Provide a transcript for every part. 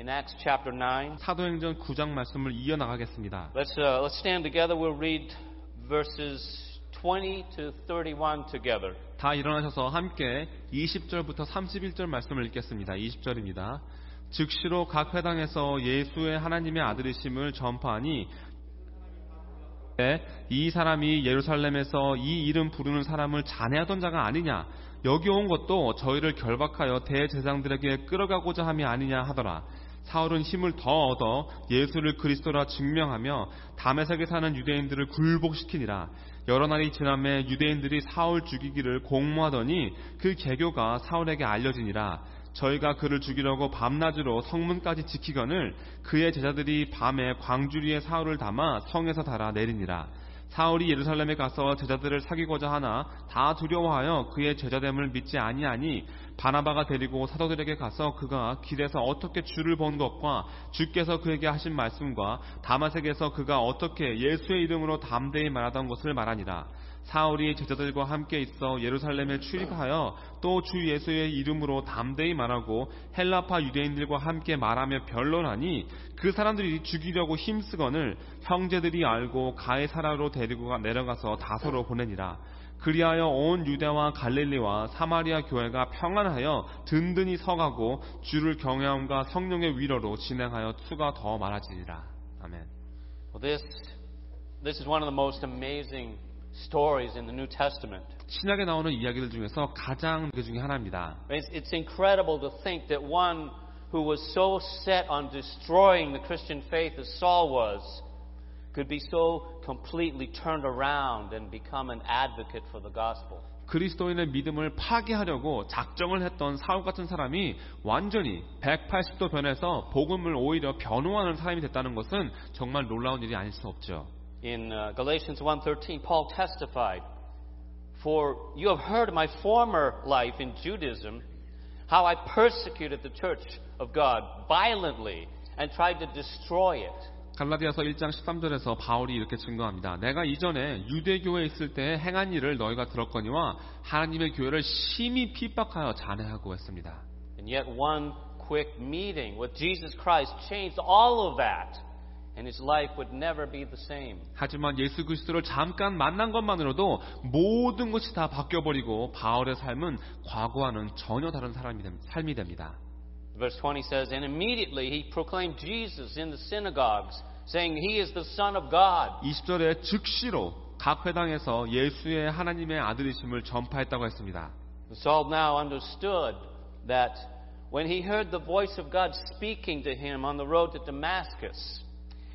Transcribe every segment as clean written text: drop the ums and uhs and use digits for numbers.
in Acts chapter 9. 사도행전 9장 말씀을 이어나가겠습니다. Let's stand together. We'll read verses 20 to 31 together. 다 일어나셔서 함께 20절부터 31절 말씀을 읽겠습니다. 20절입니다. 즉시로 각 회당에서 예수의 하나님의 아들이심을 전파하니 이 사람이 예루살렘에서 이 이름 부르는 사람을 잔해하던 자가 아니냐, 여기 온 것도 저희를 결박하여 대제사장들에게 끌어가고자 함이 아니냐 하더라. 사울은 힘을 더 얻어 예수를 그리스도라 증명하며 다메섹에 사는 유대인들을 굴복시키니라. 여러 날이 지남에 유대인들이 사울 죽이기를 공모하더니 그 계교가 사울에게 알려지니라. 저희가 그를 죽이려고 밤낮으로 성문까지 지키거늘 그의 제자들이 밤에 광주리에 사울을 담아 성에서 달아 내리니라. 사울이 예루살렘에 가서 제자들을 사귀고자 하나 다 두려워하여 그의 제자됨을 믿지 아니하니 바나바가 데리고 사도들에게 가서 그가 길에서 어떻게 주를 본 것과 주께서 그에게 하신 말씀과 다마섹에서 그가 어떻게 예수의 이름으로 담대히 말하던 것을 말하니라. 사울이 제자들과 함께 있어 예루살렘에 출입하여 또 주 예수의 이름으로 담대히 말하고 헬라파 유대인들과 함께 말하며 변론하니 그 사람들이 죽이려고 힘쓰거늘 형제들이 알고 가이사라로 데리고 내려가서 다소로 보내니라. 그리하여 온 유대와 갈릴리와 사마리아 교회가 평안하여 든든히 서가고 주를 경외함과 성령의 위로로 진행하여 수가 더 많아지니라. 아멘. Well, this is one of the most amazing stories in the New Testament. 신약에 나오는 이야기들 중에서 가장 그 중에 하나입니다. It's incredible to think that one who was so set on destroying the Christian faith as Saul was could be so completely turned around and become an advocate for the gospel. 그리스도인의 믿음을 파괴하려고 작정을 했던 사울 같은 사람이 완전히 180도 변해서 복음을 오히려 변호하는 사람이 됐다는 것은 정말 놀라운 일이 아닐 수 없죠. In Galatians 1:13, Paul testified, "For you have heard of my former life in Judaism, how I persecuted the church of God violently and tried to destroy it." 갈라디아서 1장 13절에서 바울이 이렇게 증거합니다. 내가 이전에 유대교회에 있을 때 행한 일을 너희가 들었거니와 하나님의 교회를 심히 핍박하여 잔해하고 했습니다. And yet one quick meeting with Jesus Christ changed all of that. And his life would never be the same. 하지만 예수 그리스도를 잠깐 만난 것만으로도 모든 것이 다 바뀌어버리고 바울의 삶은 과거와는 전혀 다른 삶이 됩니다. Verse 20 says, "And immediately he proclaimed Jesus in the synagogues, saying he is the Son of God." 20절에 즉시로 각 회당에서 예수의 하나님의 아들이심을 전파했다고 했습니다. Saul now understood that when he heard the voice of God speaking to him on the road to Damascus,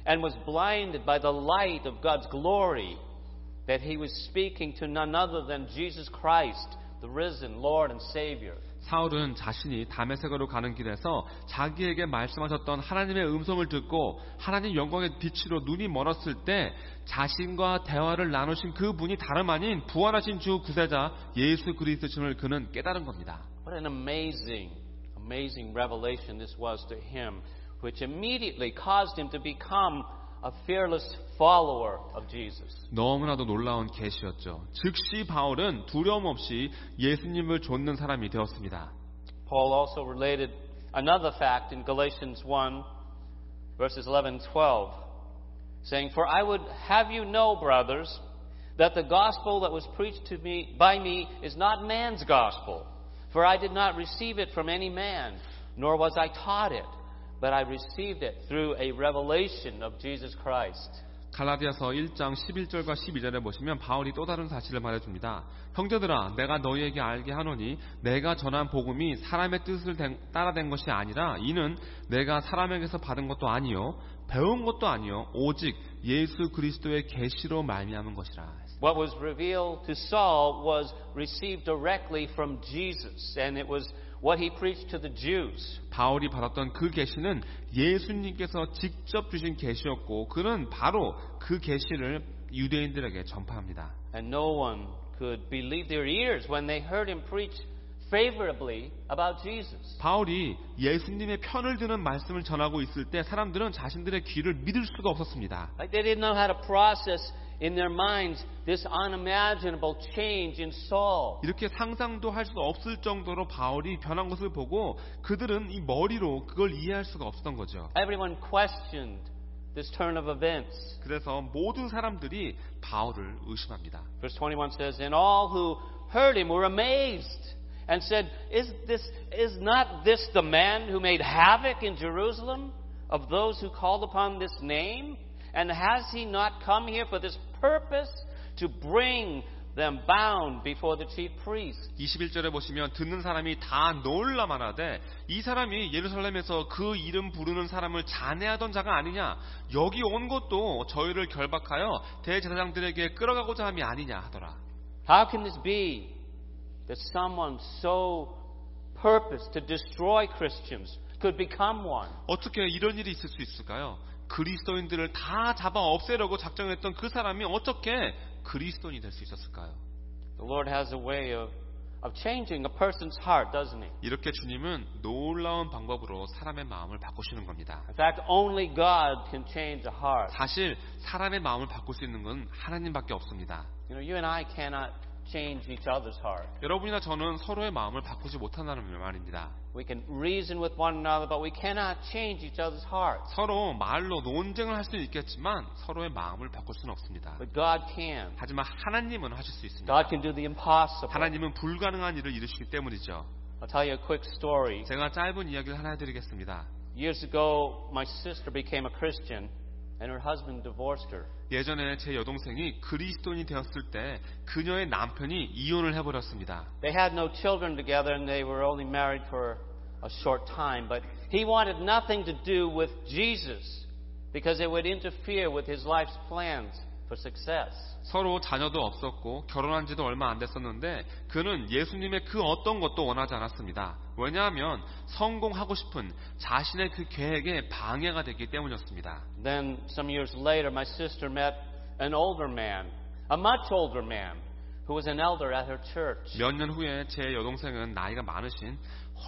and was blinded by the light of God's glory, that he was speaking to none other than Jesus Christ, the risen Lord and Savior. 사울은 자신이 다메섹으로 가는 길에서 자기에게 말씀하셨던 하나님의 음성을 듣고 하나님 영광의 빛으로 눈이 멀었을 때 자신과 대화를 나누신 그 분이 다름 아닌 부활하신 주 구세자 예수 그리스도심을 그는 깨달은 겁니다. What an amazing revelation this was to him, which immediately caused him to become a fearless follower of Jesus. 너무나도 놀라운 계시였죠. 즉시 바울은 두려움 없이 예수님을 좇는 사람이 되었습니다. Paul also related another fact in Galatians 1, verses 11 and 12, saying, "For I would have you know, brothers, that the gospel that was preached to me by me is not man's gospel. For I did not receive it from any man, nor was I taught it. But I received it through a revelation of Jesus Christ." 갈라디아서 1장 11절과 12절에 보시면 바울이 또 다른 사실을 말해줍니다. 형제들아, 내가 너희에게 알게 하노니 내가 전한 복음이 사람의 뜻을 따라 된 것이 아니라 이는 내가 사람에게서 받은 것도 아니요 배운 것도 아니요 오직 예수 그리스도의 계시로 말미암은 것이라. What was revealed to Saul was received directly from Jesus, and it was what he preached to the Jews. 바울이 받았던 그 계시는 예수님께서 직접 주신 계시였고 그는 바로 그 계시를 유대인들에게 전파합니다. And no one could believe their ears when they heard him preach favorably about Jesus. 바울이 예수님의 편을 드는 말씀을 전하고 있을 때 사람들은 자신들의 귀를 믿을 수가 없었습니다. Like they didn't know how to process in their minds this unimaginable change in Saul. 이렇게 상상도 할 수 없을 정도로 바울이 변한 것을 보고 그들은 이 머리로 그걸 이해할 수가 없었던 거죠. Everyone questioned this turn of events. 그래서 모든 사람들이 바울을 의심합니다. Verse 21 says, And all who heard him were amazed and said, Is not this the man who made havoc in Jerusalem of those who called upon this name? And has he not come here for this purpose, to bring them bound before the chief priests? 21절에 보시면 듣는 사람이 다 놀라 말하되 이 사람이 예루살렘에서 그 이름 부르는 사람을 잔해하던 자가 아니냐, 여기 온 것도 저희를 결박하여 대제사장들에게 끌어가고자 함이 아니냐 하더라. How can this be that someone so purposed to destroy Christians could become one? 어떻게 이런 일이 있을 수 있을까요? 그리스도인들을 다 잡아 없애려고 작정했던 그 사람이 어떻게 그리스도인이 될 수 있었을까요? The Lord has a way of changing a person's heart, doesn't He? 이렇게 주님은 놀라운 방법으로 사람의 마음을 바꾸시는 겁니다. In fact, only God can change a heart. 사실 사람의 마음을 바꿀 수 있는 건 하나님밖에 없습니다. You know, you and I cannot change each other's heart. 여러분이나 저는 서로의 마음을 바꾸지 못한다는 말입니다. We can reason with one another, but we cannot change each other's hearts. 서로 말로 논쟁을 할 수는 있겠지만 서로의 마음을 바꿀 수는 없습니다. But God can. 하지만 하나님은 하실 수 있습니다. God can do the impossible. 하나님은 불가능한 일을 이루시기 때문이죠. I'll tell you a quick story. 제가 짧은 이야기를 하나 해드리겠습니다. Years ago, my sister became a Christian, and her husband divorced her. 예전에 제 여동생이 그리스도인이 되었을 때 그녀의 남편이 이혼을 해버렸습니다. They had no children together, and they were only married for a short time. But he wanted nothing to do with Jesus because it would interfere with his life's plans for success. 서로 자녀도 없었고 결혼한 지도 얼마 안 됐었는데 그는 예수님의 그 어떤 것도 원하지 않았습니다. 왜냐하면 성공하고 싶은 자신의 그 계획에 방해가 되기 때문이었습니다. Then some years later, my sister met an older man, a much older man, who was an elder at her church. 몇 년 후에 제 여동생은 나이가 많으신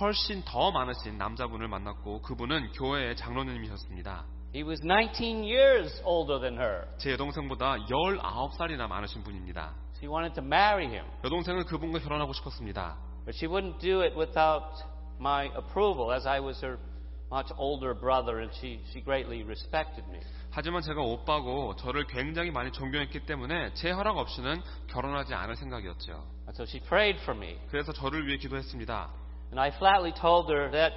훨씬 더 많으신 남자분을 만났고 그분은 교회의 장로님이셨습니다. He was 19 years older than her. 제 여동생보다 19살이나 많으신 분입니다. She wanted to marry him, 여동생은 그분과 결혼하고 싶었습니다. but she wouldn't do it without my approval, as I was her much older brother, and she greatly respected me. 하지만 제가 오빠고 저를 굉장히 많이 존경했기 때문에 제 허락 없이는 결혼하지 않을 생각이었죠. And so she prayed for me, 그래서 저를 위해 기도했습니다. and I flatly told her that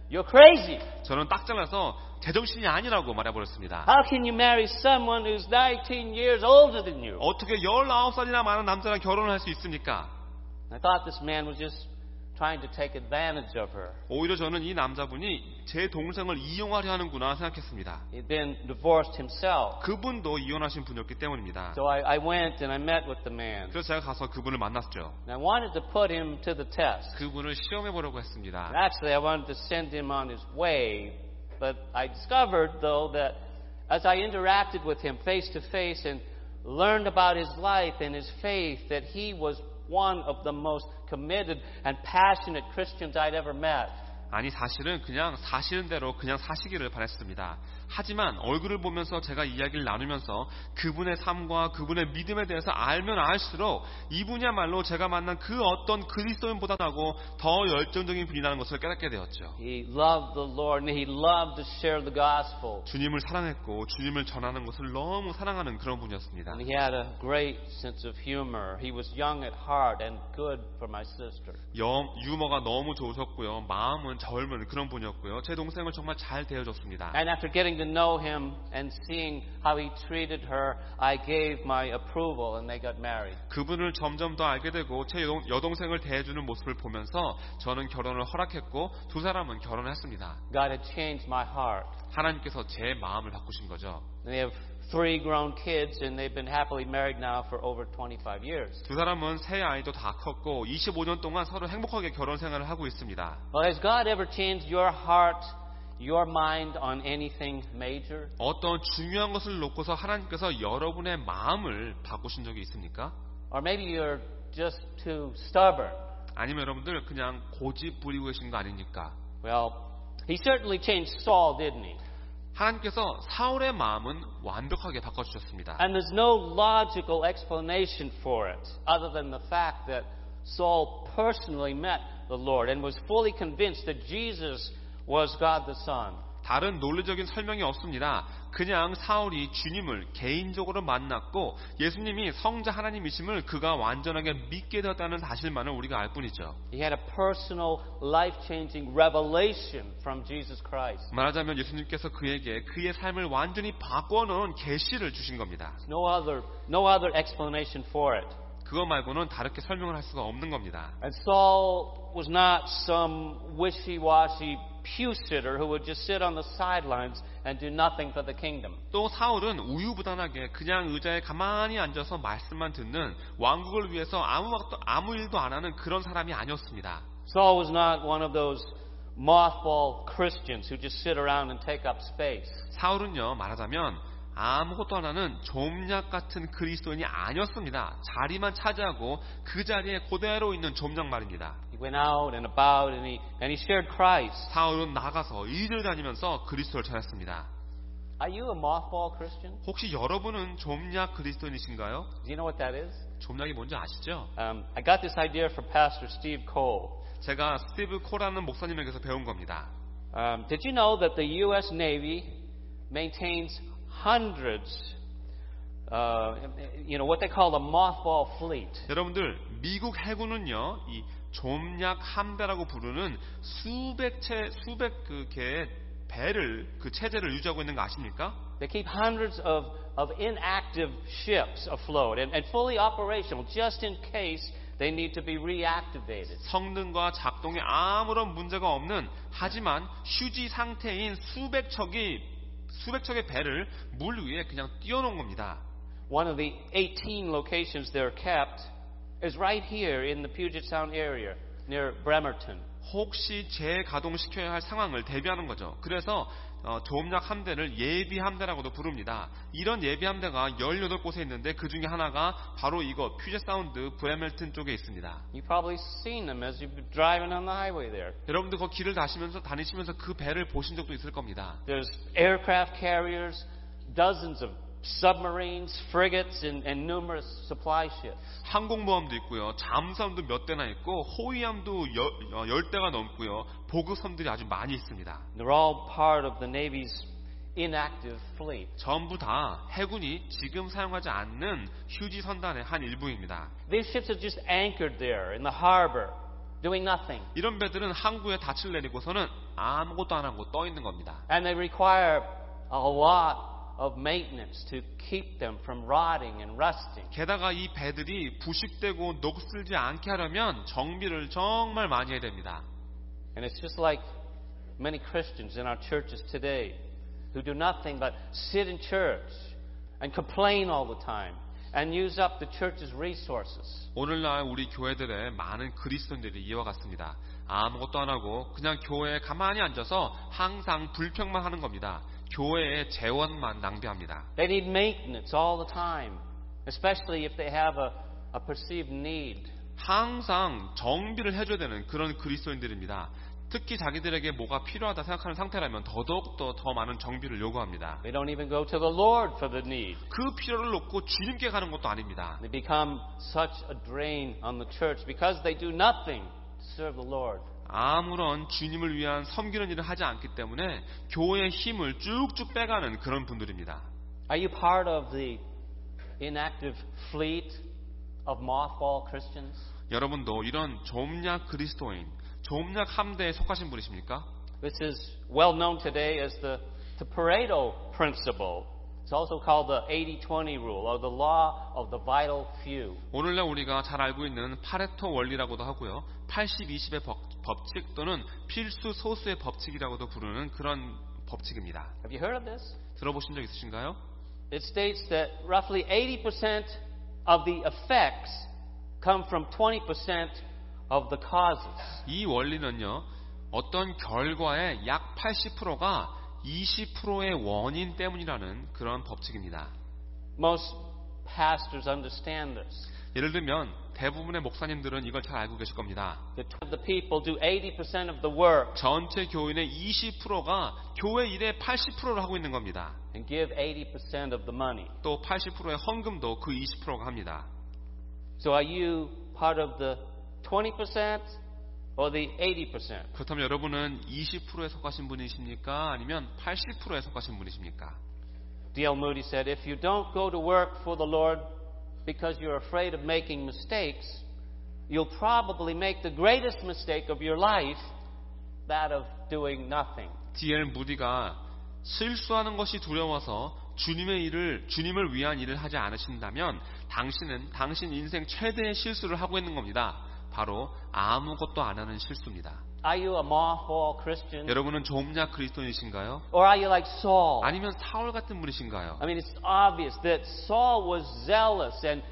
you're crazy. 저는 딱 잘라서 제정신이 아니라고 말해버렸습니다. How can you marry someone who's 19 years older than you? 어떻게 19살이나 많은 남자랑 결혼을 할 수 있습니까? I thought this man was just trying to take advantage of her. 오히려 저는 이 남자분이 제 동생을 이용하려 하는구나 생각했습니다. He'd been divorced himself. 그분도 이혼하신 분이었기 때문입니다. So I went and I met with the man. 그래서 제가 가서 그분을 만났죠. And I wanted to put him to the test. 그분을 시험해 보려고 했습니다. And actually, I wanted to send him on his way. But I discovered, though, that as I interacted with him face to face and learned about his life and his faith, that he was one of the most committed and passionate Christians I'd ever met. 아니 사실은 그냥 사시는 대로 그냥 사시기를 바랬습니다. 하지만 얼굴을 보면서 제가 이야기를 나누면서 그분의 삶과 그분의 믿음에 대해서 알면 알수록 이분이야말로 제가 만난 그 어떤 그리스도인보다도 더 열정적인 분이라는 것을 깨닫게 되었죠. He loved the Lord and he loved to share the gospel. 주님을 사랑했고 주님을 전하는 것을 너무 사랑하는 그런 분이었습니다. And he had a great sense of humor. He was young at heart and good for my sister. 유머가 너무 좋으셨고요. 마음은 젊은 그런 분이었고요. 제 동생을 정말 잘 대해줬습니다. And after getting to know him and seeing how he treated her, I gave my approval and they got married. 그분을 점점 더 알게 되고 제 여동생을 대해주는 모습을 보면서 저는 결혼을 허락했고 두 사람은 결혼했습니다. God had changed my heart. 하나님께서 제 마음을 바꾸신 거죠. They have 3 grown kids and they've been happily married now for over 25 years. 두 사람은 새 아이도 다 컸고 25년 동안 서로 행복하게 결혼 생활을 하고 있습니다. Well, has God ever changed your heart, your mind on anything major? 어떤 중요한 것을 놓고서 하나님께서 여러분의 마음을 바꾸신 적이 있습니까? Or maybe you're just too stubborn. 아니면 여러분들 그냥 고집 부리고 계신 거 아닙니까? Well, he certainly changed Saul, didn't he? 하나님께서 사울의 마음은 완벽하게 바꿔주셨습니다. And there's no logical explanation for it other than the fact that Saul personally met the Lord and was fully convinced that Jesus was God the Son. 다른 논리적인 설명이 없습니다. 그냥 사울이 주님을 개인적으로 만났고 예수님이 성자 하나님이심을 그가 완전하게 믿게 되었다는 사실만을 우리가 알 뿐이죠. He had a personal, life-changing revelation from Jesus Christ. 말하자면 예수님께서 그에게 그의 삶을 완전히 바꿔놓은 계시를 주신 겁니다. No other explanation for it. 그거 말고는 다르게 설명을 할 수가 없는 겁니다. And Saul was not some wishy-washy pew sitter who would just sit on the sidelines and do nothing for the kingdom. 또 사울은 우유부단하게 그냥 의자에 가만히 앉아서 말씀만 듣는 왕국을 위해서 아무 일도 안 하는 그런 사람이 아니었습니다. Saul was not one of those mothball Christians who just sit around and take up space. 사울은요, 말하자면 아무것도 안 하는 좀약 같은 그리스도인이 아니었습니다. 자리만 차지하고 그 자리에 그대로 있는 좀약 말입니다. He went out and about and he shared Christ. 사울은 나가서 일을 다니면서 그리스도를 찾았습니다. Are you a mothball Christian? 혹시 여러분은 좀약 그리스도인이신가요? Do you know what that is? 좀약이 뭔지 아시죠? I got this idea from Pastor Steve Cole. 제가 스티브 콜라는 목사님에게서 배운 겁니다. Did you know that the U.S. Navy maintains hundreds, what they call the mothball fleet? 여러분들, 미국 해군은요, 이 좀약 함대라고 부르는 수백 개의 배를, 그 체제를 유지하고 있는 거 아십니까? They keep hundreds of inactive ships afloat and fully operational just in case they need to be reactivated. 성능과 작동에 아무런 문제가 없는, 하지만 휴지 상태인 수백 척의 배를 물 위에 그냥 띄워놓은 겁니다. One of the 18 locations they're kept is right here in the Puget Sound area near Bremerton. 혹시 재가동시켜야 할 상황을 대비하는 거죠. 그래서 좀약 함대를 예비 함대라고도 부릅니다. 이런 예비 함대가 18곳에 있는데 그 중에 하나가 바로 이거 퓨젯 사운드 브레멜튼 쪽에 있습니다. You've probably seen them as you've been driving on the highway there. 여러분들 그 길을 다니시면서 그 배를 보신 적도 있을 겁니다. There's aircraft carriers, dozens of submarines, frigates, and numerous supply ships. 항공모함도 있고요, 잠수함도 몇 대나 있고, 호위함도 10대가 넘고요, 보급선들이 아주 많이 있습니다. They're all part of the Navy's inactive fleet. 전부 다 해군이 지금 사용하지 않는 휴지 선단의 한 일부입니다. These ships are just anchored there in the harbor, doing nothing. 이런 배들은 항구에 닻을 내리고서는 아무것도 안 하고 떠 있는 겁니다. And they require a lot of maintenance to keep them from rotting and rusting. 게다가 이 배들이 부식되고 녹슬지 않게 하려면 정비를 정말 많이 해야 됩니다. And it's just like many Christians in our churches today who do nothing but sit in church and complain all the time and use up the church's resources. 오늘날 우리 교회들의 많은 그리스도인들이 이와 같습니다. 아무것도 안 하고 그냥 교회에 가만히 앉아서 항상 불평만 하는 겁니다. 교회의 재원만 낭비합니다. They need maintenance all the time, especially if they have a perceived need. 항상 정비를 해줘야 되는 그런 그리스도인들입니다. 특히 자기들에게 뭐가 필요하다 생각하는 상태라면 더더욱더 더 많은 정비를 요구합니다. They don't even go to the Lord for the need. 그 필요를 놓고 주님께 가는 것도 아닙니다. They become such a drain on the church because they do nothing to serve the Lord. 아무런 주님을 위한 섬기는 일을 하지 않기 때문에 교회의 힘을 쭉쭉 빼가는 그런 분들입니다. Are you part of the inactive fleet of mothball Christians? 여러분도 이런 좀약 그리스도인, 좀약 함대에 속하신 분이십니까? This is well known today as the Pareto principle. It's also called the 80-20 rule or the law of the vital few. 오늘날 우리가 잘 알고 있는 파레토 원리라고도 하고요. 80-20의 법칙 또는 필수 소수의 법칙이라고도 부르는 그런 법칙입니다. Have you heard of this? 들어보신 적 있으신가요? It states that roughly 80% of the effects come from 20% of the causes. 이 원리는요. 어떤 결과의 약 80%가 20%의 원인 때문이라는 그런 법칙입니다. Most pastors understand this. 예를 들면 대부분의 목사님들은 이걸 잘 알고 계실 겁니다. The people do 80% of the work 전체 교인의 20%가 교회 일의 80%를 하고 있는 겁니다. and give 80% of the money. 또 80%의 헌금도 그 20%가 합니다. So are you part of the 20% or the 80%? 그렇다면 여러분은 20%에 속하신 분이십니까? 아니면 80%에 속하신 분이십니까? D.L. Moody said, if you don't go to work for the Lord because you're afraid of making mistakes, you'll probably make the greatest mistake of your life, that of doing nothing. D.L. 무디가 실수하는 것이 두려워서 주님을 위한 일을 하지 않으신다면 당신은 당신 인생 최대의 실수를 하고 있는 겁니다. 바로 아무것도 안 하는 실수입니다. Are you a mothball Christian? 여러분은 좀냐 그리스도인이신가요? Or are you like Saul? 아니면 사울 같은 분이신가요? I mean, it's obvious that Saul was zealous and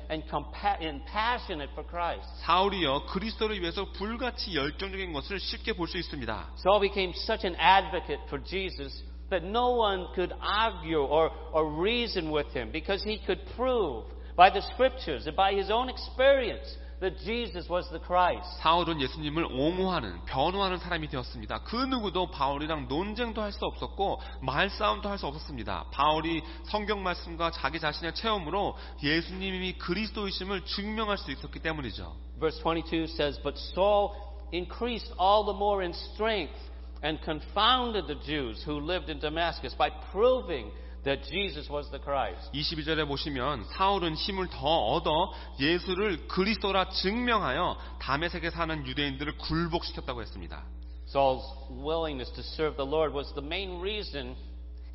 passionate for Christ. 사울이요 그리스도를 위해서 불같이 열정적인 것을 쉽게 볼 수 있습니다. Saul became such an advocate for Jesus that no one could argue or reason with him because he could prove by the scriptures and by his own experience that Jesus was the Christ. 사울은 예수님을 옹호하는, 변호하는 사람이 되었습니다. 그 누구도 바울이랑 논쟁도 할 수 없었고 말싸움도 할 수 없었습니다. 바울이 성경 말씀과 자기 자신의 체험으로 예수님이 그리스도이심을 증명할 수 있었기 때문이죠. Verse 22 says, But Saul increased all the more in strength and confounded the Jews who lived in Damascus by proving that Jesus was the Christ. 22절에 보시면 사울은 힘을 더 얻어 예수를 그리스도라 증명하여 다메섹에 사는 유대인들을 굴복시켰다고 했습니다. Saul's willingness to serve the Lord was the main reason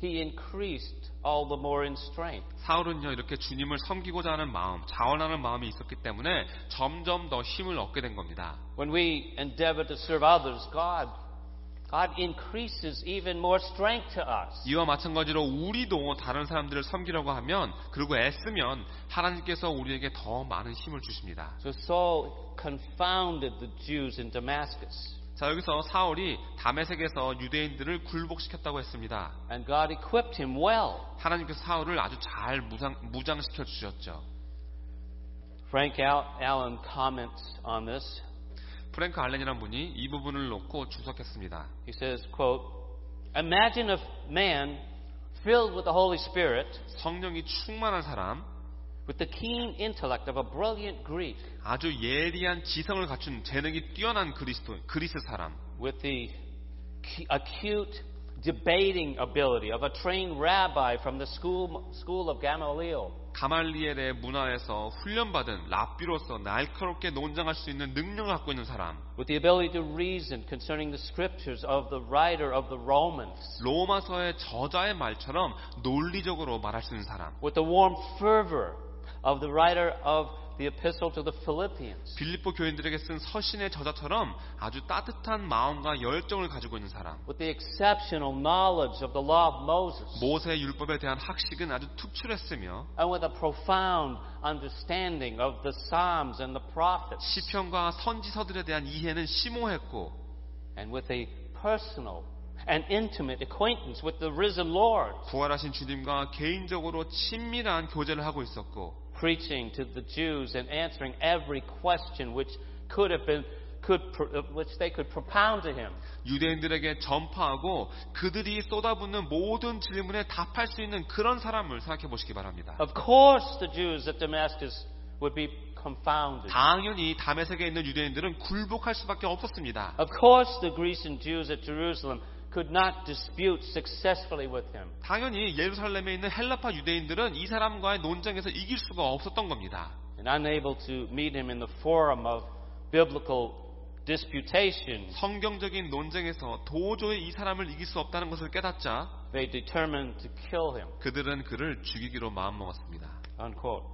he increased all the more in strength. 사울은요 이렇게 주님을 섬기고자 하는 마음, 자원하는 마음이 있었기 때문에 점점 더 힘을 얻게 된 겁니다. When we endeavor to serve others, God increases even more strength to us. 이와 마찬가지로 우리도 다른 사람들을 섬기려고 하면 그리고 애쓰면 하나님께서 우리에게 더 많은 힘을 주십니다. So Saul confounded the Jews in Damascus. 자 여기서 사울이 다메섹에서 유대인들을 굴복시켰다고 했습니다. And God equipped him well. 하나님께서 사울을 아주 잘 무장시켜 주셨죠. Frank Allen comments on this. 프랭크 알렌이라는 분이 이 부분을 놓고 주석했습니다. He says, quote, Imagine a man filled with the Holy Spirit 성령이 충만한 사람 with the keen intellect of a brilliant Greek 아주 예리한 지성을 갖춘 재능이 뛰어난 그리스 사람 with the acute debating ability of a trained rabbi from the school of Gamaliel. 가말리엘의 문화에서 훈련받은 랍비로서 날카롭게 논쟁할 수 있는 능력을 갖고 있는 사람. With the ability to reason concerning the scriptures of the writer of the Romans. 로마서의 저자의 말처럼 논리적으로 말할 수 있는 사람. With the warm fervor of the writer of the epistle to the Philippians. 빌립보 교인들에게 쓴 서신의 저자처럼 아주 따뜻한 마음과 열정을 가지고 있는 사람. With the exceptional knowledge of the law of Moses. 모세 율법에 대한 학식은 아주 특출했으며 And with a profound understanding of the Psalms and the prophets. 시편과 선지서들에 대한 이해는 심오했고 And with a personal and intimate acquaintance with the risen Lord. 부활하신 주님과 개인적으로 친밀한 교제를 하고 있었고 preaching to the Jews and answering every question which which they could propound to him. 유대인들에게 전파하고 그들이 쏟아붓는 모든 질문에 답할 수 있는 그런 사람을 생각해 보시기 바랍니다. Of course the Jews at Damascus would be confounded. 당연히 다메섹에 있는 유대인들은 굴복할 수밖에 없었습니다. Of course the Grecian Jews at Jerusalem could not dispute successfully with him. 당연히 예루살렘에 있는 헬라파 유대인들은 이 사람과의 논쟁에서 이길 수가 없었던 겁니다. And unable to meet him in the forum of biblical disputation, 성경적인 논쟁에서 도저히 이 사람을 이길 수 없다는 것을 깨닫자 they determined to kill him. 그들은 그를 죽이기로 마음먹었습니다. Unquote.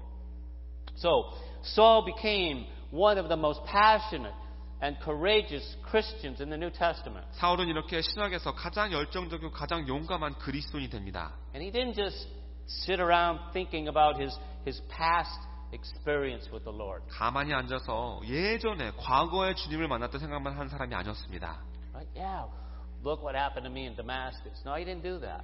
So Saul became one of the most passionate and courageous Christians in the New Testament. 사울은 이렇게 신학에서 가장 열정적이고 가장 용감한 그리스도인이 됩니다. And he didn't just sit around thinking about his past experience with the Lord. 가만히 앉아서 예전에 과거에 주님을 만났던 생각만 한 사람이 아니었습니다. Right? Yeah. Look what happened to me in Damascus. No, he didn't do that.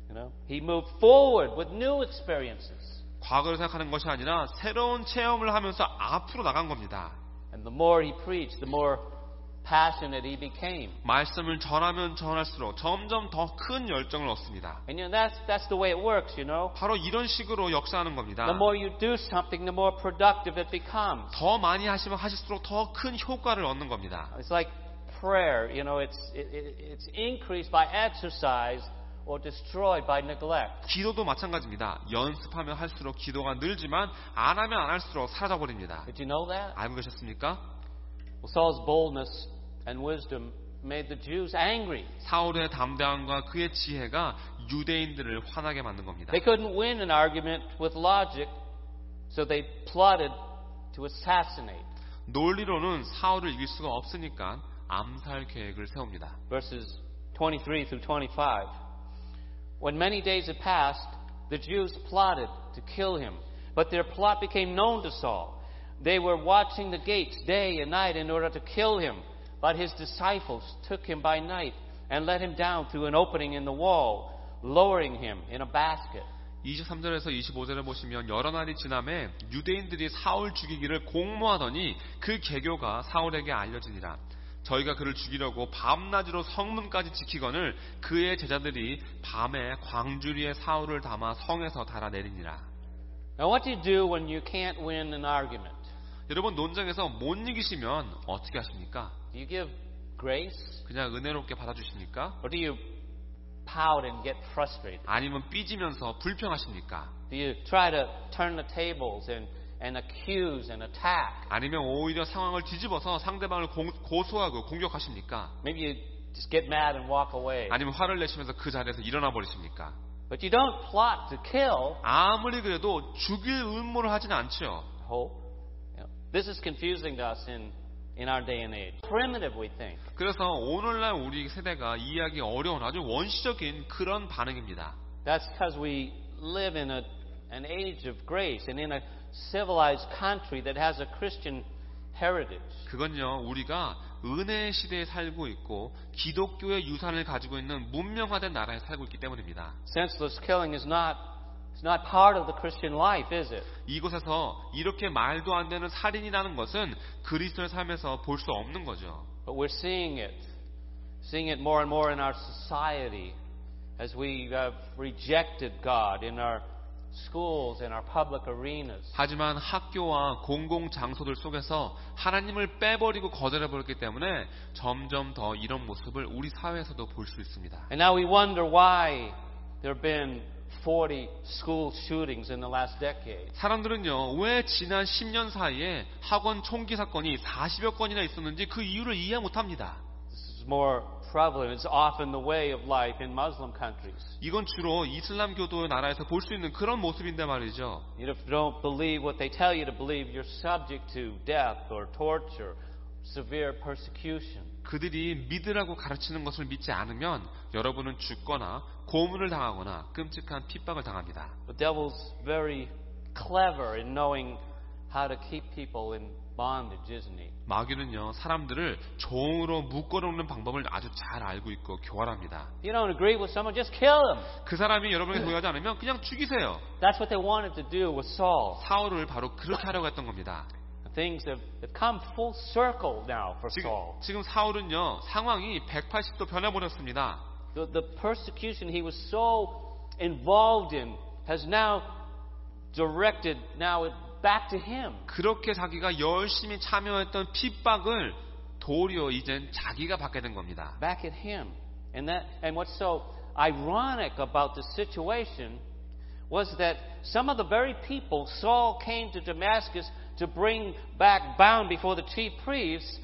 You know, he moved forward with new experiences. 과거를 생각하는 것이 아니라 새로운 체험을 하면서 앞으로 나간 겁니다. And the more he preached, the more passionate he became. 말씀을 전하면 전할수록 점점 더 큰 열정을 얻습니다. And that's the way it works, 바로 이런 식으로 역사하는 겁니다. The more you do something, the more productive it becomes. 더 많이 하시면 하실수록 더 큰 효과를 얻는 겁니다. It's like prayer, it's increased by exercise or destroyed by neglect. 기도도 마찬가지입니다. 연습하면 할수록 기도가 늘지만 안 하면 안 할수록 사라져버립니다. Did you know that? 알고 계셨습니까? Well, Saul's boldness and wisdom made the Jews angry. 사울의 담대함과 그의 지혜가 유대인들을 화나게 만든 겁니다. They couldn't win an argument with logic, so they plotted to assassinate. 논리로는 사울을 이길 수가 없으니까 암살 계획을 세웁니다. Verses 23 through 25. When many days had passed, the Jews plotted to kill him, but their plot became known to Saul. They were watching the gates day and night in order to kill him, but his disciples took him by night and let him down through an opening in the wall, lowering him in a basket. 23절에서 25절을 보시면 여러 날이 지남에 유대인들이 사울 죽이기를 공모하더니 그 계교가 사울에게 알려지니라. 저희가 그를 죽이려고 밤낮으로 성문까지 지키거늘 그의 제자들이 밤에 광주리에 사울을 담아 성에서 달아내리니라. Now what do you do when you can't win an argument? 여러분 논쟁에서 못 이기시면 어떻게 하십니까? Do you give grace? 그냥 은혜롭게 받아주십니까? Or do you pout and get frustrated? 아니면 삐지면서 불평하십니까? Do you try to turn the tables and accuse and attack? 아니면 오히려 상황을 뒤집어서 상대방을 고소하고 공격하십니까? Maybe you just get mad and walk away. 아니면 화를 내시면서 그 자리에서 일어나 버리십니까? But you don't plot to kill. 아무리 그래도 죽일 음모를 하진 않죠. Hope. This is confusing to us in our day and age. Primitive, we think. 그래서 오늘날 우리 세대가 이해하기 어려운 아주 원시적인 그런 반응입니다. That's because we live in an age of grace and in a civilized country that has a Christian heritage. 그건요, 우리가 은혜의 시대에 살고 있고 기독교의 유산을 가지고 있는 문명화된 나라에 살고 있기 때문입니다. Senseless killing is not part of the Christian life, is it? 이곳에서 이렇게 말도 안 되는 살인이라는 것은 그리스도의 삶에서 볼 수 없는 거죠. But we're seeing it more and more in our society as we have rejected God in our schools and our public arenas. 하지만 학교와 공공 장소들 속에서 하나님을 빼버리고 거절해버렸기 때문에 점점 더 이런 모습을 우리 사회에서도 볼 수 있습니다. And now we wonder why there have been 40 school shootings in the last decade. 사람들은요, 왜 지난 10년 사이에 학원 총기 사건이 40여 건이나 있었는지 그 이유를 이해 못합니다. This is more prevalent. It's often the way of life in Muslim countries. 이건 주로 이슬람교도의 나라에서 볼 수 있는 그런 모습인데 말이죠. If you don't believe what they tell you to believe, you're subject to death or torture, severe persecution. 그들이 믿으라고 가르치는 것을 믿지 않으면 여러분은 죽거나 고문을 당하거나 끔찍한 핍박을 당합니다. The devil's very clever in knowing how to keep people in bondage, isn't he? 마귀는요, 사람들을 종으로 묶어놓는 방법을 아주 잘 알고 있고 교활합니다. If you don't agree with someone, just kill him. 그 사람이 여러분에게 동의하지 않으면 그냥 죽이세요. That's what they wanted to do with Saul. 사울을 바로 그렇게 하려고 했던 겁니다. Things have come full circle now for Saul. 지금 사울은요, 상황이 180도 변해버렸습니다. The persecution he was so involved in has now directed now back to him. 그렇게 자기가 열심히 참여했던 핍박을 도리어 이젠 자기가 받게 된 겁니다. Back at him. And what's so ironic about the situation was that some of the very people Saul came to Damascus to bring back bound before the chief priests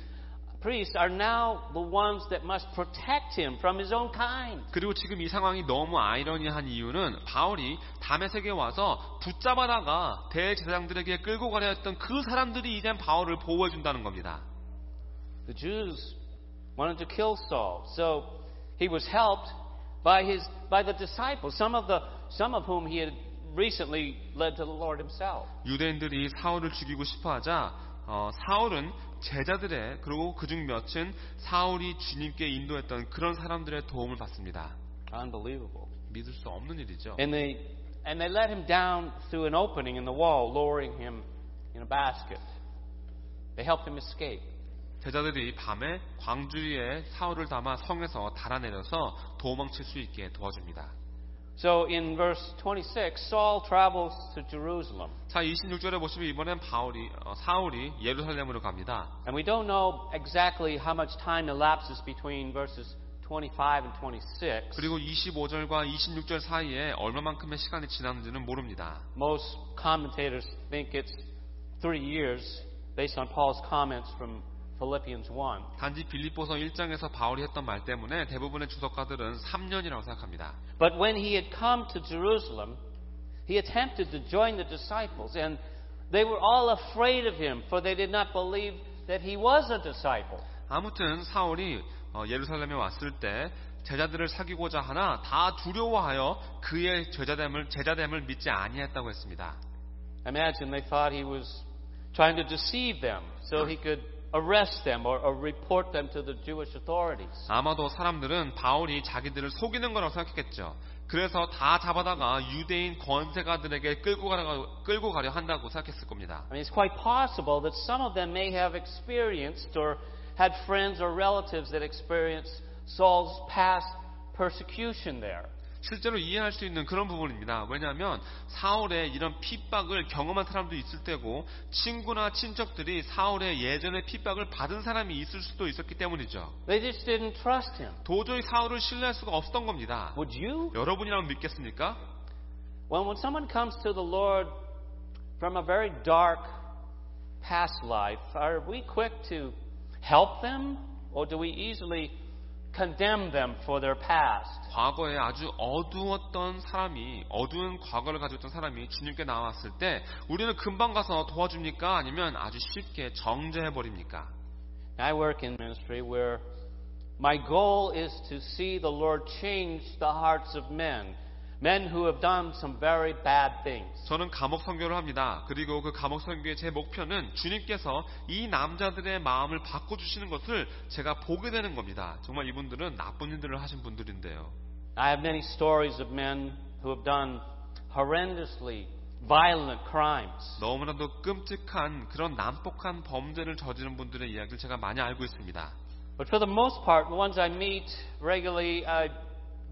are now the ones that must protect him from his own kind. 그리고 지금 이 상황이 너무 아이러니한 이유는 바울이 다메섹에 와서 붙잡아다가 대제사장들에게 끌고 가려 했던 그 사람들이 이젠 바울을 보호해 준다는 겁니다. The Jews wanted to kill Saul, so he was helped by the disciples, some of whom he had recently led to the Lord himself. 유대인들이 사울을 죽이고 싶어하자 사울은 제자들의 그리고 그중 몇은 사울이 주님께 인도했던 그런 사람들의 도움을 받습니다. Unbelievable. 믿을 수 없는 일이죠. In the and they let him down through an opening in the wall, lowering him in a basket. They helped him escape. 제자들이 밤에 광주리에 사울을 담아 성에서 달아내려서 도망칠 수 있게 도와줍니다. So in verse 26, Saul travels to Jerusalem. 자, 26절에 보시면 이번엔 사울이 예루살렘으로 갑니다. And we don't know exactly how much time elapses between verses 25 and 26. 그리고 25절과 26절 사이에 얼마만큼의 시간이 지났는지는 모릅니다. Most commentators think it's 3 years based on Paul's comments from Philippians 1. 단지 빌립보서 1장에서 바울이 했던 말 때문에 대부분의 주석가들은 3년이라고 생각합니다. But when he had come to Jerusalem, he attempted to join the disciples, and they were all afraid of him, for they did not believe that he was a disciple. 아무튼 사울이 예루살렘에 왔을 때 제자들을 사귀고자 하나 다 두려워하여 그의 제자됨을 믿지 아니했다고 했습니다. Imagine they thought he was trying to deceive them so he could arrest them or report them to the Jewish authorities. 아마도 사람들은 바울이 자기들을 속이는 거라고 생각했겠죠. 그래서 다 잡아다가 유대인 권세가들에게 끌고 가려 한다고 생각했을 겁니다. I mean, it's quite possible that some of them may have experienced or had friends or relatives that experienced Saul's past persecution there. 실제로 이해할 수 있는 그런 부분입니다. 왜냐하면 사울의 이런 핍박을 경험한 사람도 있을 테고 친구나 친척들이 사울의 예전의 핍박을 받은 사람이 있을 수도 있었기 때문이죠. They just didn't trust him. 도저히 사울을 신뢰할 수가 없었던 겁니다. Would you? 여러분이라면 믿겠습니까? When someone comes to the Lord from a very dark past life, are we quick to help them, or do we easily condemn them for their past? 과거에 아주 어두웠던 사람이, 어두운 과거를 가지고 있던 사람이 주님께 나왔을 때 우리는 금방 가서 도와줍니까? 아니면 아주 쉽게 정죄해버립니까? I work in ministry where my goal is to see the Lord change the hearts of men who have done some very bad things. 저는 감옥 선교를 합니다. 그리고 그 감옥 선교의 제 목표는 주님께서 이 남자들의 마음을 바꿔주시는 것을 제가 보게 되는 겁니다. 정말 이분들은 나쁜 일들을 하신 분들인데요. I have many stories of men who have done horrendously violent crimes. 너무나도 끔찍한 그런 난폭한 범죄를 저지른 분들의 이야기를 제가 많이 알고 있습니다. But for the most part, the ones I meet regularly,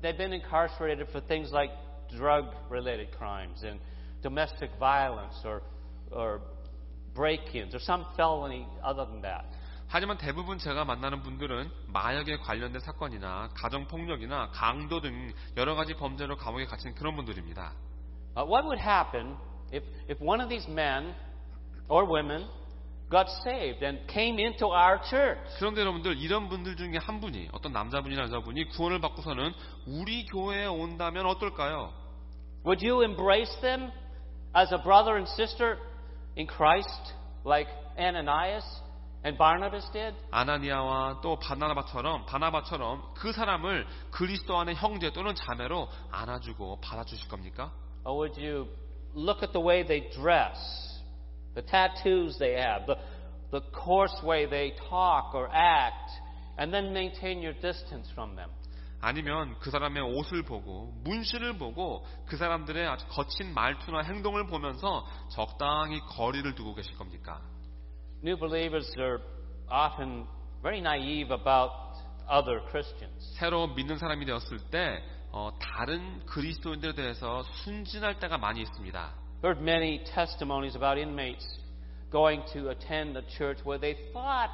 they've been incarcerated for things like drug-related crimes and domestic violence or break-ins or some felony other than that. 하지만 대부분 제가 만나는 분들은 마약에 관련된 사건이나 가정폭력이나 강도 등 여러 가지 범죄로 감옥에 갇힌 그런 분들입니다. What would happen if one of these men or women got saved and came into our church? 그런데 여러분들, 이런 분들 중에 한 분이, 어떤 남자분이나 여자분이 구원을 받고서는 우리 교회에 온다면 어떨까요? Would you embrace them as a brother and sister in Christ like Ananias and Barnabas did? 아나니아와 또 바나바처럼 그 사람을 그리스도 안의 형제 또는 자매로 안아주고 받아주실 겁니까? Or would you look at the way they dress, the tattoos they have, the coarse way they talk or act, and then maintain your distance from them? 아니면 그 사람의 옷을 보고 문신을 보고 그 사람들의 아주 거친 말투나 행동을 보면서 적당히 거리를 두고 계실 겁니까? New believers are often very naive about other Christians. 새로 믿는 사람이 되었을 때 다른 그리스도인들에 대해서 순진할 때가 많이 있습니다. Heard many testimonies about inmates going to attend a church where they thought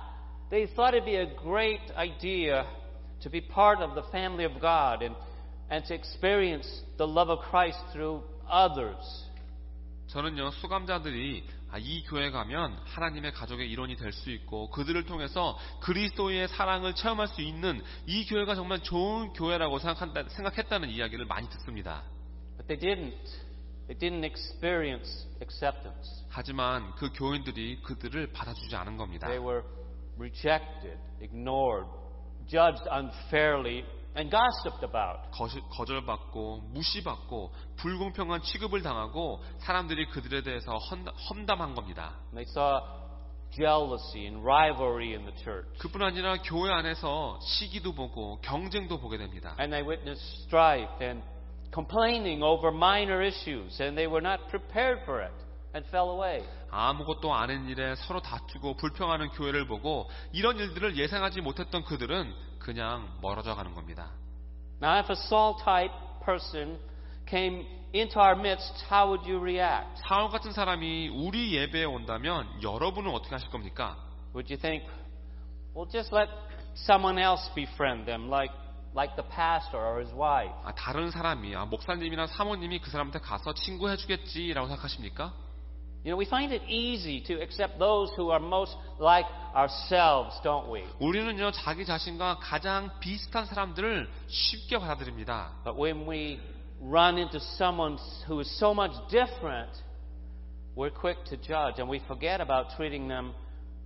it'd be a great idea to be part of the family of God and to experience the love of Christ through others. 저는요, 수감자들이 이 교회 가면 하나님의 가족의 일원이 될 수 있고 그들을 통해서 그리스도의 사랑을 체험할 수 있는 이 교회가 정말 좋은 교회라고 생각했다는 이야기를 많이 듣습니다. But they didn't experience acceptance. 하지만 그 교인들이 그들을 받아주지 않은 겁니다. They were rejected, ignored, judged unfairly, and gossiped about. 거절받고 무시받고 불공평한 취급을 당하고 사람들이 그들에 대해서 험담한 겁니다. They saw jealousy and rivalry in the church. 그뿐 아니라 교회 안에서 시기도 보고 경쟁도 보게 됩니다. And they witnessed strife and complaining over minor issues, and they were not prepared for it and fell away. 아무것도 아닌 일에 서로 다투고 불평하는 교회를 보고 이런 일들을 예상하지 못했던 그들은 그냥 멀어져 가는 겁니다. Now, if a Saul type person came into our midst, how would you react? 사울 같은 사람이 우리 예배에 온다면 여러분은 어떻게 하실 겁니까? Would you think, well, just let someone else befriend them, like the pastor or his wife? 다른 사람이, 목사님이나 사모님이 그 사람한테 가서 친구해주겠지라고 생각하십니까? You know, we find it easy to accept those who are most like ourselves, don't we? 우리는요, 자기 자신과 가장 비슷한 사람들을 쉽게 받아들입니다. But when we run into someone who is so much different, we're quick to judge, and we forget about treating them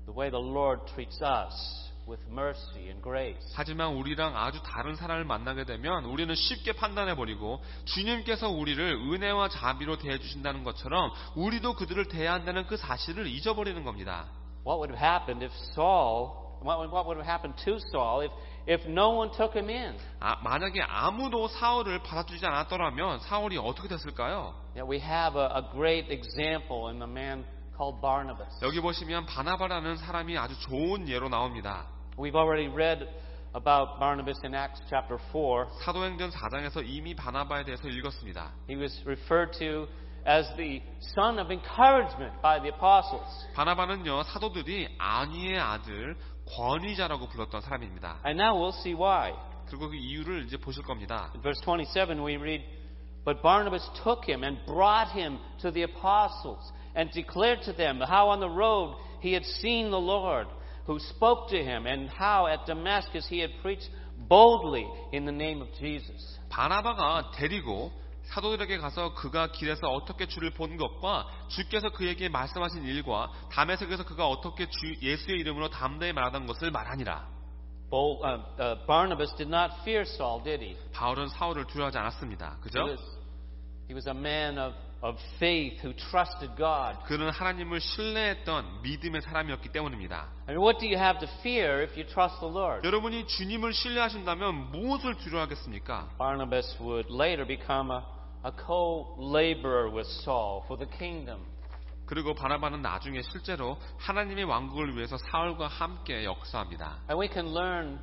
the way the Lord treats us, with mercy and grace. 하지만 우리랑 아주 다른 사람을 만나게 되면 우리는 쉽게 판단해버리고 주님께서 우리를 은혜와 자비로 대해주신다는 것처럼 우리도 그들을 대해야 한다는 그 사실을 잊어버리는 겁니다. What would have happened if what would have happened to Saul if no one took him in? 만약에 아무도 사울을 받아주지 않았더라면 사울이 어떻게 됐을까요? We have a great example in the man called Barnabas. 여기 보시면 바나바라는 사람이 아주 좋은 예로 나옵니다. We've already read about Barnabas in Acts chapter 4. 사도행전 4장에서 이미 바나바에 대해서 읽었습니다. He was referred to as the son of encouragement by the apostles. 바나바는요, 사도들이 안위의 아들 권위자라고 불렀던 사람입니다. And now we'll see why. 그리고 그 이유를 이제 보실 겁니다. In verse 27 we read, But Barnabas took him and brought him to the apostles and declared to them how on the road he had seen the Lord, who spoke to him, and how at Damascus he had preached boldly in the name of Jesus. 바나바가 데리고 사도들에게 가서 그가 길에서 어떻게 주를 본 것과 주께서 그에게 말씀하신 일과 다메섹에서 그가 어떻게 주 예수의 이름으로 담대히 말하던 것을 말하니라. Barnabas did not fear Saul, did he? 바울은 사울을 두려워하지 않았습니다. 그죠? He was a man of faith who trusted God. 그는 하나님을 신뢰했던 믿음의 사람이었기 때문입니다. And what do you have to fear if you trust the Lord? 여러분이 주님을 신뢰하신다면 무엇을 두려워하겠습니까? Barnabas would later become a co-laborer with Saul for the kingdom. 그리고 바나바는 나중에 실제로 하나님의 왕국을 위해서 사울과 함께 역사합니다. And we can learn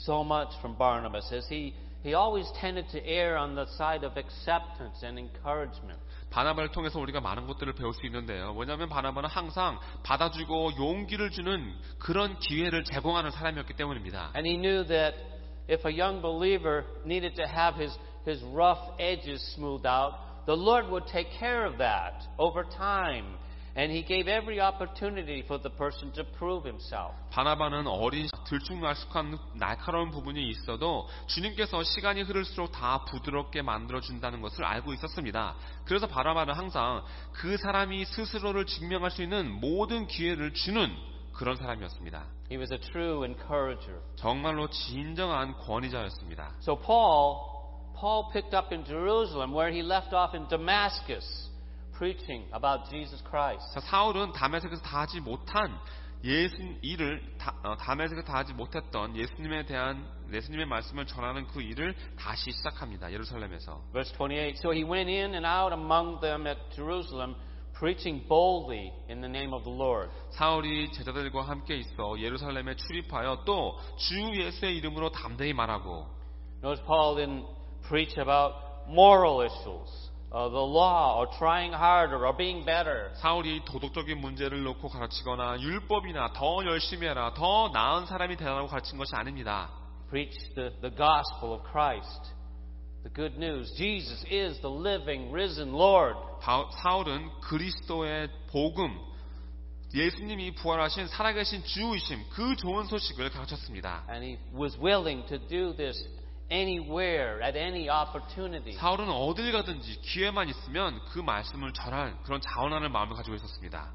so much from Barnabas as he always tended to err on the side of acceptance and encouragement. 바나바를 통해서 우리가 많은 것들을 배울 수 있는데요. 왜냐하면 바나바는 항상 받아주고 용기를 주는 그런 기회를 제공하는 사람이었기 때문입니다. And he knew that if a young believer needed to have his rough edges smoothed out, the Lord would take care of that over time. And he gave every opportunity for the person to prove himself. 바나바는 어린 들쭉날쭉한 날카로운 부분이 있어도 주님께서 시간이 흐를수록 다 부드럽게 만들어준다는 것을 알고 있었습니다. 그래서 바나바는 항상 그 사람이 스스로를 증명할 수 있는 모든 기회를 주는 그런 사람이었습니다. He was a true encourager. 정말로 진정한 권위자였습니다. So Paul picked up in Jerusalem where he left off in Damascus. Preaching about Jesus Christ. 사울은 다메섹에서 다 하지 못한 다메섹에서 다 하지 못했던 예수님의 말씀을 전하는 그 일을 다시 시작합니다. 예루살렘에서. Verse 28. So he went in and out among them at Jerusalem, preaching boldly in the name of the Lord. 사울이 제자들과 함께 있어 예루살렘에 출입하여 또 주 예수의 이름으로 담대히 말하고. Notice Paul didn't preach about moral issues. The law, or trying harder, or being better. 사울이 도덕적인 문제를 놓고 가르치거나 율법이나 더 열심히 해라, 더 나은 사람이 되라고 가르친 것이 아닙니다. Preach the gospel of Christ, the good news. Jesus is the living, risen Lord. 사울은 그리스도의 복음, 예수님이 부활하신 살아계신 주이심, 그 좋은 소식을 가르쳤습니다. And he was willing to do this anywhere, at any opportunity. 사울은 어딜 가든지 기회만 있으면 그 말씀을 전할 그런 자원하는 마음을 가지고 있었습니다.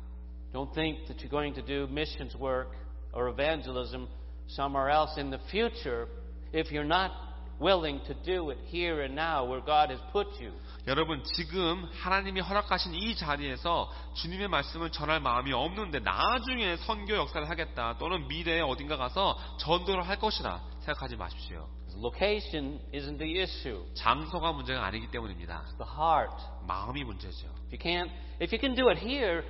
Don't think that you're going to do missions work or evangelism somewhere else in the future if you're not willing to do it here and now where God has put you. 여러분, 지금 하나님이 허락하신 이 자리에서 주님의 말씀을 전할 마음이 없는데 나중에 선교 역사를 하겠다 또는 미래에 어딘가 가서 전도를 할 것이라 생각하지 마십시오. Location isn't the issue. 장소가 문제가 아니기 때문입니다. It's the heart. 마음이 문제죠. If you can do it here,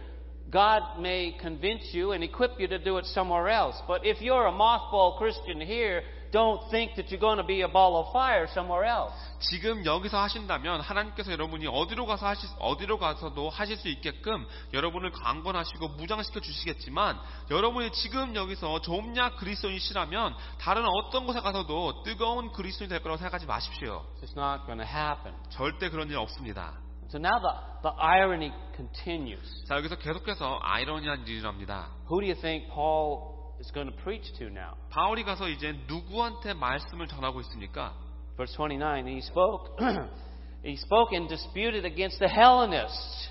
God may convince you and equip you to do it somewhere else. But if you're a mothball Christian here, don't think that you're going to be a ball of fire somewhere else. 지금 여기서 하신다면 하나님께서 여러분이 어디로 가서도 하실 수 있게끔 여러분을 강권하시고 무장시켜 주시겠지만 여러분이 지금 여기서 좀약 그리스도인이시라면 다른 어떤 곳에 가서도 뜨거운 그리스도인이 될 거라고 생각하지 마십시오. It's not going to happen. 절대 그런 일 없습니다. So now the irony continues. 자, 여기서 계속해서 아이러니한 일이 일어납니다. Who do you think Paul is going to preach to now? 바울이 가서 이제 누구한테 말씀을 전하고 있습니까? Verse 29, he spoke and disputed against the Hellenists,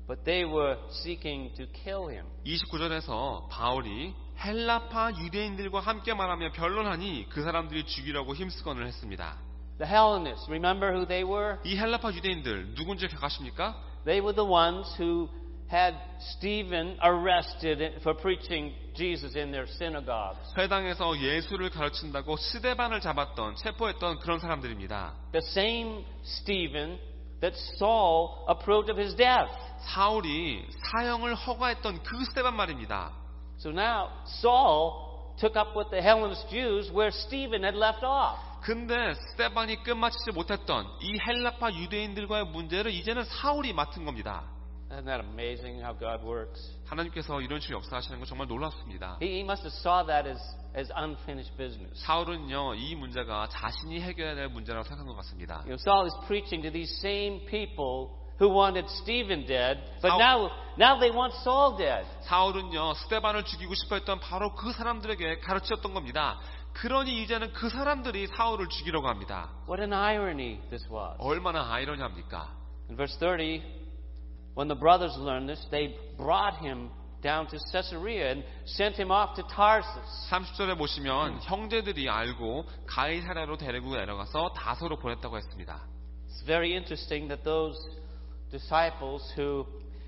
but they were seeking to kill him. 29절에서 바울이 헬라파 유대인들과 함께 말하며 변론하니 그 사람들이 죽이려고 힘쓰건을 했습니다. The Hellenists, remember who they were? 이 헬라파 유대인들 누군지 기억하십니까? They were the ones who had Stephen arrested for preaching Jesus in their synagogues. 회당에서 예수를 가르친다고 스데반을 잡았던 체포했던 그런 사람들입니다. The same Stephen that Saul approved of his death. 사울이 사형을 허가했던 그 스데반 말입니다. So now Saul took up with the Hellenist Jews where Stephen had left off. 근데 스데반이 끝마치지 못했던 이 헬라파 유대인들과의 문제를 이제는 사울이 맡은 겁니다. Isn't that amazing how God works? 하나님께서 이런 식으로 역사하시는 건 정말 놀랍습니다. He must have saw that as unfinished business. 사울은요, 이 문제가 자신이 해결해야 될 문제라고 생각한 것 같습니다. You know, Saul is preaching to these same people who wanted Stephen dead, but now they want Saul dead. 사울은요, 스데반을 죽이고 싶어 했던 바로 그 사람들에게 가르쳤던 겁니다. 그러니 이제는 그 사람들이 사울을 죽이려고 합니다. What an irony this was. 얼마나 아이러니합니까? In verse 30, when the brothers learned this, they brought him down to Caesarea and sent him off to Tarsus. 30절에 보시면 형제들이 알고 가이사랴로 데리고 내려가서 다소로 보냈다고 했습니다. It's very interesting that those disciples who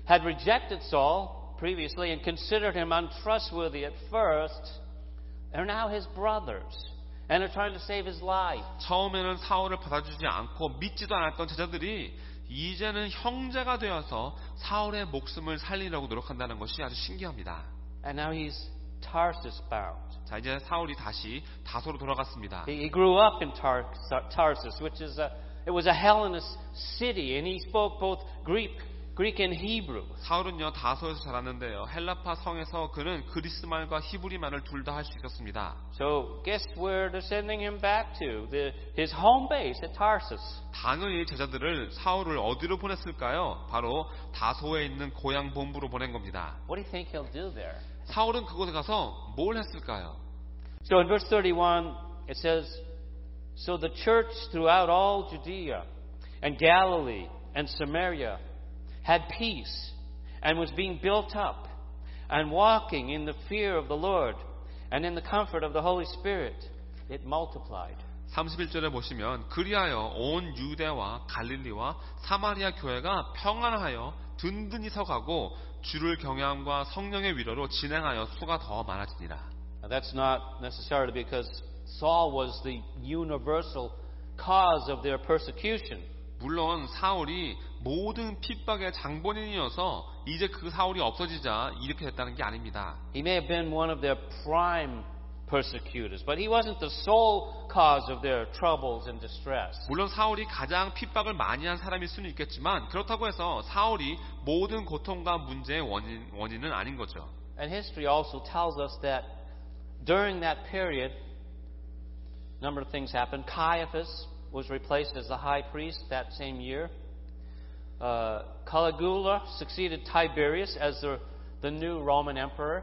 had rejected Saul previously and considered him untrustworthy at first are now his brothers and are trying to save his life. 처음에는 사울을 받아주지 않고 믿지도 않았던 제자들이 이제는 형제가 되어서 사울의 목숨을 살리려고 노력한다는 것이 아주 신기합니다. And now he's Tarsus bound. 자, 이제 사울이 다시 다소로 돌아갔습니다. He grew up in Tarsus, which is it was a Hellenist city, and he spoke both Greek and Hebrew. 사울은요, 다소에서 자랐는데요. 헬라파 성에서 그는 그리스 말과 히브리 말을 둘 다 할 수 있었습니다. So guess where they're sending him back to? His home base at Tarsus. 당연히 제자들을 사울을 어디로 보냈을까요? 바로 다소에 있는 고향 본부로 보낸 겁니다. What do you think he'll do there? 사울은 그곳에 가서 뭘 했을까요? So in verse 31, it says, So the church throughout all Judea and Galilee and Samaria had peace and was being built up and walking in the fear of the Lord and in the comfort of the Holy Spirit. It multiplied. 31절에 보시면 그리하여 온 유대와 갈릴리와 사마리아 교회가 평안하여 든든히 서가고 주를 경외함과 성령의 위로로 진행하여 수가 더 많아지니라. Now that's not necessarily because Saul was the universal cause of their persecution. 물론 사울이 모든 핍박의 장본인이어서 이제 그 사울이 없어지자 이렇게 됐다는 게 아닙니다. He may have been one of their prime persecutors, but he wasn't the sole cause of their troubles and distress. 물론 사울이 가장 핍박을 많이 한 사람일 수는 있겠지만 그렇다고 해서 사울이 모든 고통과 문제의 원인은 아닌 거죠. And history also tells us that during that period, a number of things happened. Caiaphas was replaced as the high priest that same year. Caligula succeeded Tiberius as the new Roman emperor.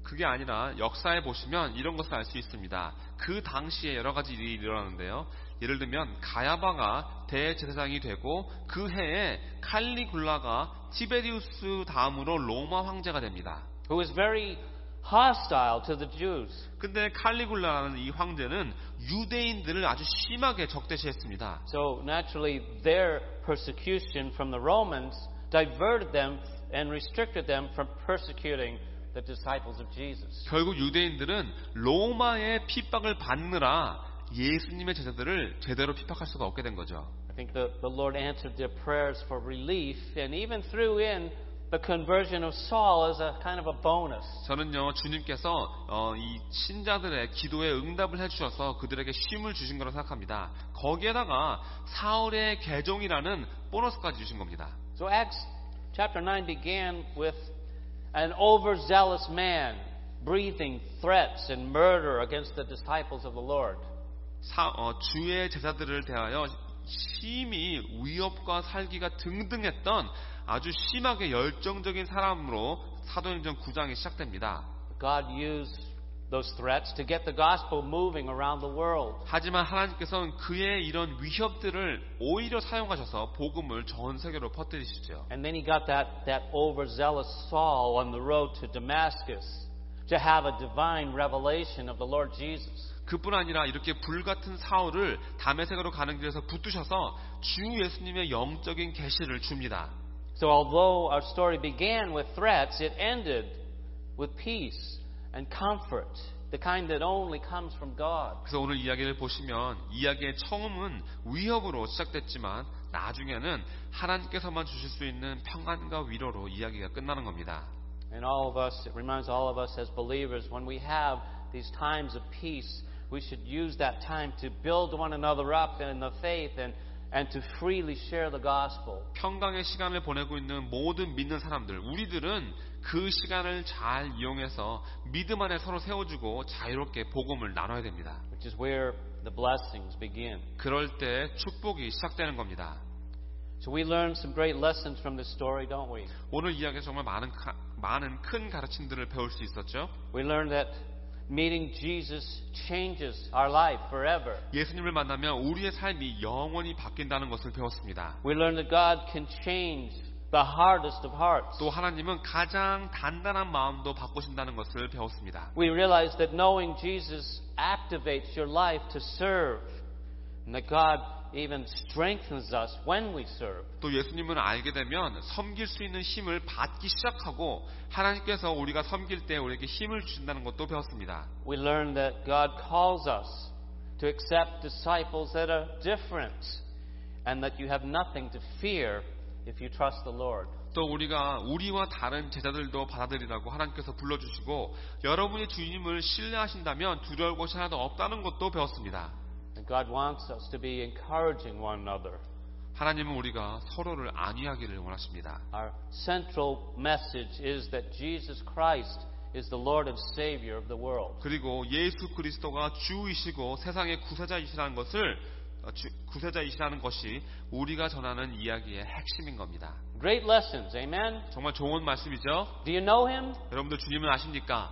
그게 아니라 역사에 보시면 이런 것을 알 수 있습니다. 그 당시에 여러 가지 일이 일어나는데요. 예를 들면 가야바가 대제사장이 되고 그 해에 칼리굴라가 티베리우스 다음으로 로마 황제가 됩니다. Who was very hostile to the Jews. 근데 칼리굴라라는 이 황제는 유대인들을 아주 심하게 적대시했습니다. So naturally their persecution from the Romans diverted them and restricted them from persecuting the disciples of Jesus. 결국 유대인들은 로마의 핍박을 받느라 예수님의 제자들을 제대로 핍박할 수가 없게 된 거죠. I think the Lord answered their prayers for relief and even threw in the conversion of Saul as a kind of a bonus. 저는요, 주님께서 이 신자들의 기도에 응답을 해주셔서 그들에게 쉼을 주신 거라고 생각합니다. 거기에다가 사울의 개종이라는 보너스까지 주신 겁니다. So Acts chapter 9 began with an overzealous man breathing threats and murder against the disciples of the Lord. 주의 제자들을 대하여 심히 위협과 살기가 등등했던 아주 심하게 열정적인 사람으로 사도행전 9장이 시작됩니다. God used those threats to get the gospel moving around the world. 하지만 하나님께서는 그의 이런 위협들을 오히려 사용하셔서 복음을 전 세계로 퍼뜨리시죠. And then he got that overzealous Saul on the road to Damascus to have a divine revelation of the Lord Jesus. 그뿐 아니라 이렇게 불같은 사울을 다메섹으로 가는 길에서 붙드셔서 주 예수님의 영적인 계시를 줍니다. So although our story began with threats, it ended with peace and comfort, the kind that only comes from God. 그래서 오늘 이야기를 보시면 이야기의 처음은 위협으로 시작됐지만 나중에는 하나님께서만 주실 수 있는 평안과 위로로 이야기가 끝나는 겁니다. And all of us, it reminds all of us as believers, when we have these times of peace, we should use that time to build one another up in the faith and to freely share the gospel. 평강의 시간을 보내고 있는 모든 믿는 사람들, 우리들은 그 시간을 잘 이용해서 믿음 안에 서로 세워주고 자유롭게 복음을 나눠야 됩니다. Which is where the blessings begin. 그럴 때 축복이 시작되는 겁니다. So we learned some great lessons from this story, don't we? 오늘 이야기에서 정말 많은 큰 가르침들을 배울 수 있었죠. We learned that meeting Jesus changes our life forever. 예수님을 만나면 우리의 삶이 영원히 바뀐다는 것을 배웠습니다. We learned that God can change the hardest of hearts. 또 하나님은 가장 단단한 마음도 바꾸신다는 것을 배웠습니다. We realized that knowing Jesus activates your life to serve, and that God even strengthens us when we serve. 또 예수님을 알게 되면 섬길 수 있는 힘을 받기 시작하고 하나님께서 우리가 섬길 때 우리에게 힘을 주신다는 것도 배웠습니다. We learned that God calls us to accept disciples that are different, and that you have nothing to fear if you trust the Lord. 또 우리와 다른 제자들도 받아들이라고 하나님께서 불러주시고 여러분이 주님을 신뢰하신다면 두려울 것이 하나도 없다는 것도 배웠습니다. And God wants us to be encouraging one another. 하나님은 우리가 서로를 안위하기를 원하십니다. Our central message is that Jesus Christ is the Lord and Savior of the world. 그리고 예수 그리스도가 주이시고 세상의 구세자이시라는 것이 우리가 전하는 이야기의 핵심인 겁니다. Great lessons, amen? 정말 좋은 말씀이죠. Do you know Him? 여러분들 주님을 아십니까?